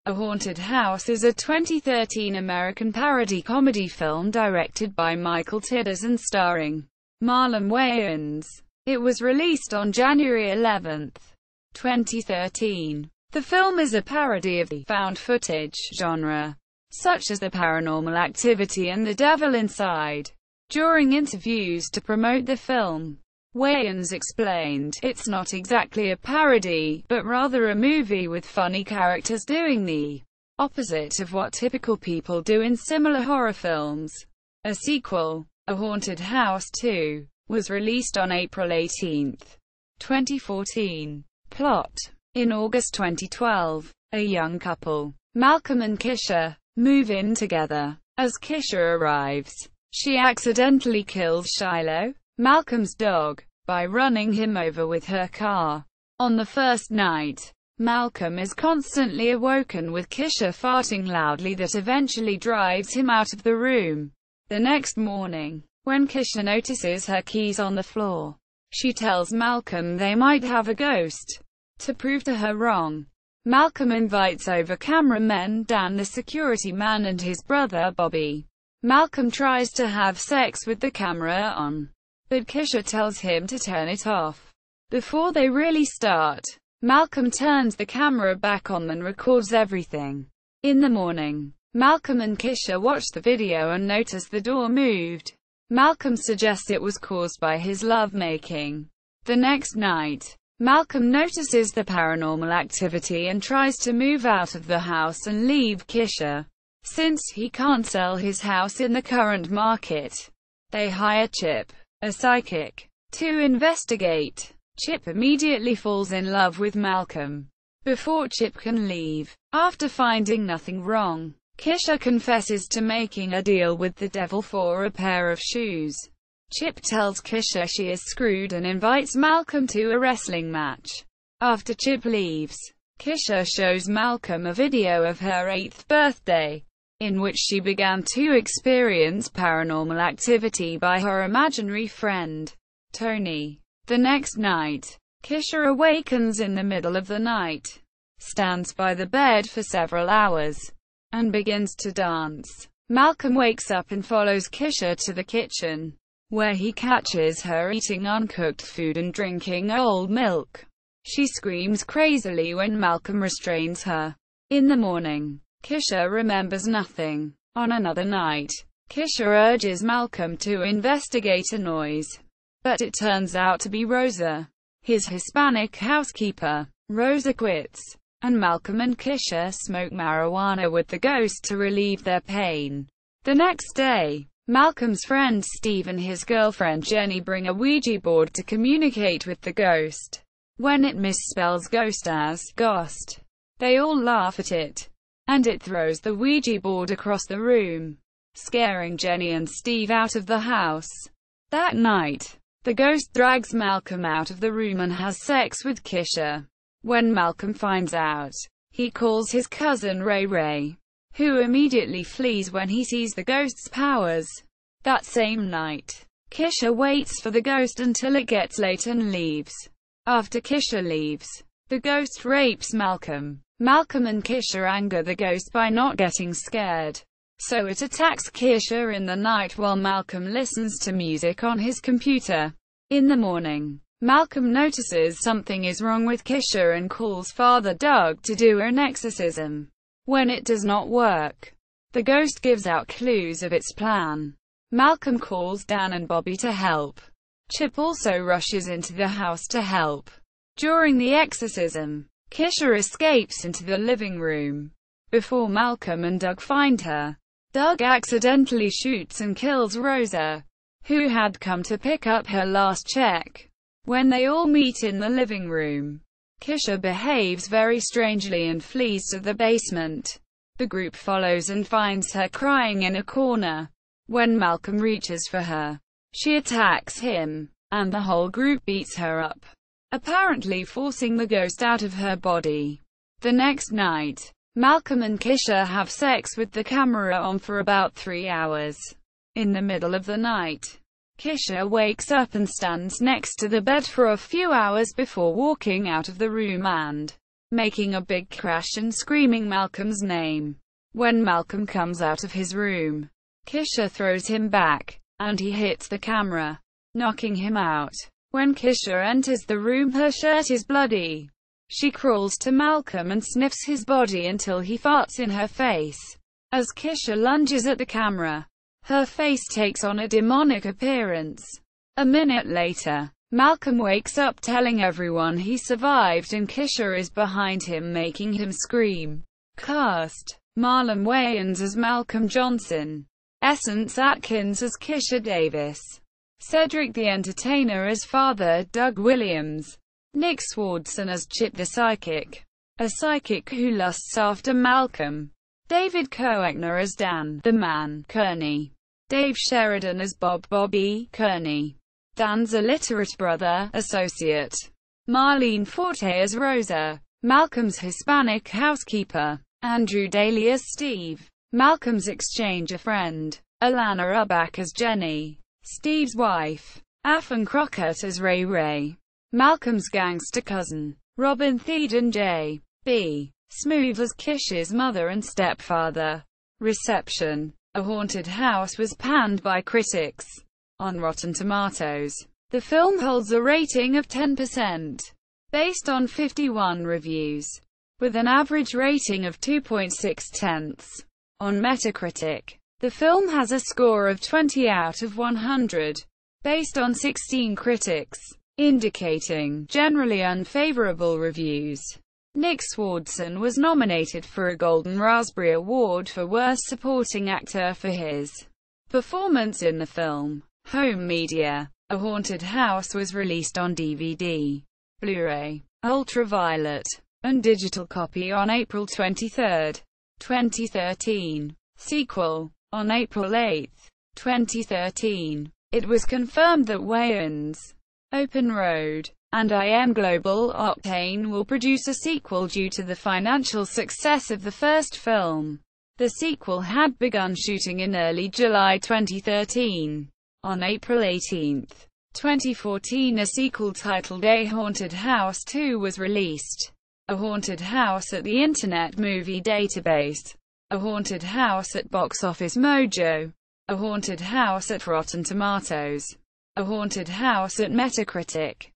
A Haunted House is a 2013 American parody comedy film directed by Michael Tiddes and starring Marlon Wayans. It was released on January 11, 2013. The film is a parody of the found footage genre, such as the Paranormal Activity and The Devil Inside. During interviews to promote the film, Wayans explained, "It's not exactly a parody, but rather a movie with funny characters doing the opposite of what typical people do in similar horror films." A sequel, A Haunted House 2, was released on April 18, 2014. Plot. In August 2012, a young couple, Malcolm and Kisha, move in together. As Kisha arrives, she accidentally kills Shiloh, Malcolm's dog, by running him over with her car. On the first night, Malcolm is constantly awoken with Kisha farting loudly that eventually drives him out of the room. The next morning, when Kisha notices her keys on the floor, she tells Malcolm they might have a ghost. To prove to her wrong, Malcolm invites over cameraman Dan the security man and his brother Bobby. Malcolm tries to have sex with the camera on, but Kisha tells him to turn it off. Before they really start, Malcolm turns the camera back on and records everything. In the morning, Malcolm and Kisha watch the video and notice the door moved. Malcolm suggests it was caused by his lovemaking. The next night, Malcolm notices the paranormal activity and tries to move out of the house and leave Kisha. Since he can't sell his house in the current market, they hire Chip, a psychic, to investigate. Chip immediately falls in love with Malcolm. Before Chip can leave, after finding nothing wrong, Kisha confesses to making a deal with the devil for a pair of shoes. Chip tells Kisha she is screwed and invites Malcolm to a wrestling match. After Chip leaves, Kisha shows Malcolm a video of her 8th birthday, in which she began to experience paranormal activity by her imaginary friend, Tony. The next night, Kisha awakens in the middle of the night, stands by the bed for several hours, and begins to dance. Malcolm wakes up and follows Kisha to the kitchen, where he catches her eating uncooked food and drinking old milk. She screams crazily when Malcolm restrains her. In the morning, Kisha remembers nothing. On another night, Kisha urges Malcolm to investigate a noise, but it turns out to be Rosa, his Hispanic housekeeper. Rosa quits, and Malcolm and Kisha smoke marijuana with the ghost to relieve their pain. The next day, Malcolm's friend Steve and his girlfriend Jenny bring a Ouija board to communicate with the ghost. When it misspells ghost as ghost, they all laugh at it, and it throws the Ouija board across the room, scaring Jenny and Steve out of the house. That night, the ghost drags Malcolm out of the room and has sex with Kisha. When Malcolm finds out, he calls his cousin Ray Ray, who immediately flees when he sees the ghost's powers. That same night, Kisha waits for the ghost until it gets late and leaves. After Kisha leaves, the ghost rapes Malcolm. Malcolm and Kisha anger the ghost by not getting scared, so it attacks Kisha in the night while Malcolm listens to music on his computer. In the morning, Malcolm notices something is wrong with Kisha and calls Father Doug to do an exorcism. When it does not work, the ghost gives out clues of its plan. Malcolm calls Dan and Bobby to help. Chip also rushes into the house to help. During the exorcism, Kisha escapes into the living room. Before Malcolm and Doug find her, Doug accidentally shoots and kills Rosa, who had come to pick up her last check. When they all meet in the living room, Kisha behaves very strangely and flees to the basement. The group follows and finds her crying in a corner. When Malcolm reaches for her, she attacks him, and the whole group beats her up, apparently forcing the ghost out of her body. The next night, Malcolm and Kisha have sex with the camera on for about 3 hours. In the middle of the night, Kisha wakes up and stands next to the bed for a few hours before walking out of the room and making a big crash and screaming Malcolm's name. When Malcolm comes out of his room, Kisha throws him back, and he hits the camera, knocking him out. When Kisha enters the room, her shirt is bloody. She crawls to Malcolm and sniffs his body until he farts in her face. As Kisha lunges at the camera, her face takes on a demonic appearance. A minute later, Malcolm wakes up telling everyone he survived and Kisha is behind him making him scream. Cast: Marlon Wayans as Malcolm Johnson, Essence Atkins as Kisha Davis, Cedric the Entertainer as Father Doug Williams, Nick Swardson as Chip the Psychic, a psychic who lusts after Malcolm, David Koechner as Dan the Man Kearney, Dave Sheridan as Bobby Kearney, Dan's illiterate brother, associate, Marlene Forte as Rosa, Malcolm's Hispanic housekeeper, Andrew Daly as Steve, Malcolm's exchanger friend, Alana Ubach as Jenny, Steve's wife, Afan Crockett as Ray Ray, Malcolm's gangster cousin, Robin Thede and J.B. Smoove as Kisha's mother and stepfather. Reception: A Haunted House was panned by critics. On Rotten Tomatoes, the film holds a rating of 10%, based on 51 reviews, with an average rating of 2.6. On Metacritic, the film has a score of 20 out of 100, based on 16 critics, indicating generally unfavorable reviews. Nick Swardson was nominated for a Golden Raspberry Award for Worst Supporting Actor for his performance in the film. Home media: A Haunted House was released on DVD, Blu-ray, Ultraviolet, and digital copy on April 23, 2013. Sequel: On April 8, 2013. It was confirmed that Wayans, Open Road, and IM Global Octane will produce a sequel due to the financial success of the first film. The sequel had begun shooting in early July 2013. On April 18, 2014, a sequel titled A Haunted House 2 was released. A Haunted House at the Internet Movie Database, A Haunted House at Box Office Mojo, A Haunted House at Rotten Tomatoes, A Haunted House at Metacritic.